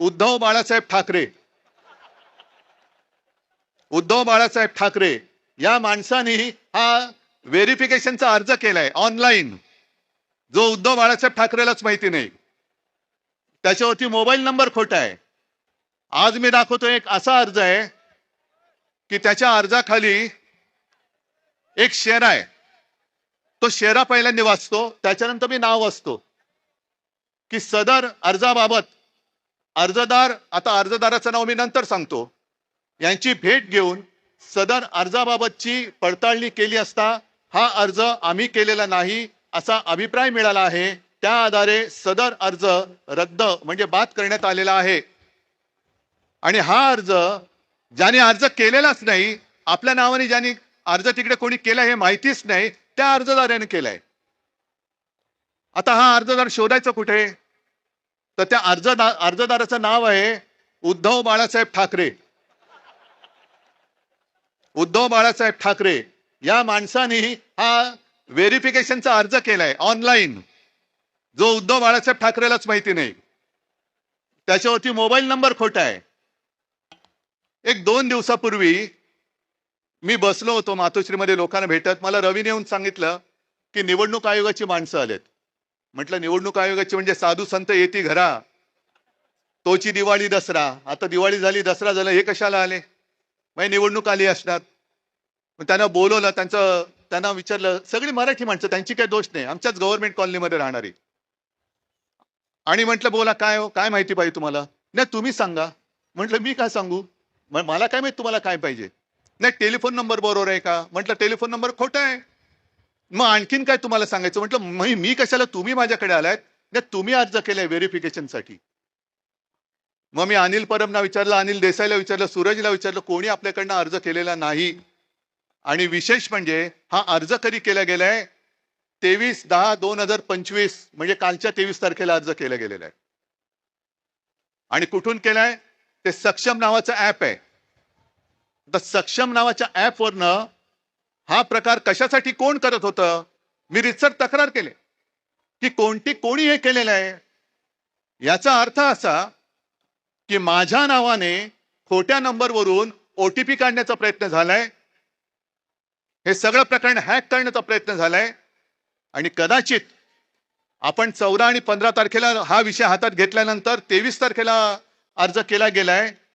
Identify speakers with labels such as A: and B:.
A: उद्धव बाळासाहेब ठाकरे उद्धव बाळासाहेब ठाकरे या माणसाने हा व्हेरिफिकेशनचा अर्ज केलाय ऑनलाईन, जो उद्धव बाळासाहेब ठाकरेलाच माहिती नाही. त्याच्यावरती मोबाईल नंबर खोटा आहे. आज मी दाखवतो एक असा अर्ज आहे की त्याच्या अर्जाखाली एक शेरा आहे. तो शेरा पहिल्यांदा वाचतो, त्याच्यानंतर मी नाव वाचतो की सदर अर्जाबाबत अर्जदार, आता अर्जदाराचं नाव मी नंतर सांगतो, यांची भेट घेऊन सदर अर्जाबाबतची पडताळणी केली असता हा अर्ज आम्ही केलेला नाही असा अभिप्राय मिळाला आहे. त्या आधारे सदर अर्ज रद्द म्हणजे बाद करण्यात आलेला आहे. आणि हा अर्ज ज्याने अर्ज केलेलाच नाही, आपल्या नावाने ज्याने अर्ज तिकडे कोणी केला हे माहितीच नाही, त्या अर्जदाराने केलाय. आता हा अर्जदार शोधायचं कुठे? तर त्या अर्जदाराचं नाव आहे उद्धव बाळासाहेब ठाकरे. उद्धव बाळासाहेब ठाकरे या माणसाने हा व्हेरिफिकेशनचा अर्ज केलाय ऑनलाईन, जो उद्धव बाळासाहेब ठाकरेलाच माहिती नाही. त्याच्यावरती मोबाईल नंबर खोटा आहे. एक 2 दिवसापूर्वी मी बसलो होतो मातोश्रीमध्ये लोकांना भेटत. मला रवीने येऊन सांगितलं की निवडणूक आयोगाची माणसं आलेत. म्हटलं निवडणूक आयोगाची म्हणजे साधू संत येती घरा, तोची दिवाळी दसरा. आता दिवाळी झाली, दसरा झाला, हे कशाला आले? म्हणजे निवडणूक आली असणार. मग त्यांना बोलवलं, त्यांना विचारलं. सगळी मराठी माणसं, त्यांची काही दोष नाही, आमच्याच गव्हर्नमेंट कॉलनीमध्ये राहणारी. आणि म्हटलं बोला, काय हो, काय माहिती पाहिजे तुम्हाला? नाही तुम्ही सांगा. म्हटलं मी काय सांगू, मला काय माहिती तुम्हाला काय पाहिजे? नाही टेलिफोन नंबर बरोबर आहे का? म्हटलं टेलिफोन नंबर खोटा आहे. मग आणखीन काय तुम्हाला सांगायचं? म्हटलं मी कशाला, तुम्ही माझ्याकडे आलायत, नाही तुम्ही अर्ज केलाय व्हेरिफिकेशनसाठी. मग मी अनिल परबना विचारलं, अनिल देसाईला विचारलं, सूरजला विचारलं, कोणी आपल्याकडनं अर्ज केलेला नाही. आणि विशेष म्हणजे हा अर्ज कधी केला गेलाय? 23/10/2025 म्हणजे कालच्या 23 तारखेला अर्ज केला गेलेला आहे. आणि कुठून केलाय? ते सक्षम नावाचं ऍप आहे. तर सक्षम नावाच्या ऍपवरनं हा प्रकार कशासाठी कोण करत होतं? मी रितसर तक्रार केली की कोणी हे केलेलं आहे. याचा अर्थ असा की माझ्या नावाने खोट्या नंबरवरून ओटीपी काढण्याचा प्रयत्न झालाय. हे सगळं प्रकरण हॅक करण्याचा प्रयत्न झालाय. आणि कदाचित आपण 14 आणि 15 तारखेला हा विषय हातात घेतल्यानंतर 23 तारखेला अर्ज केला गेलाय.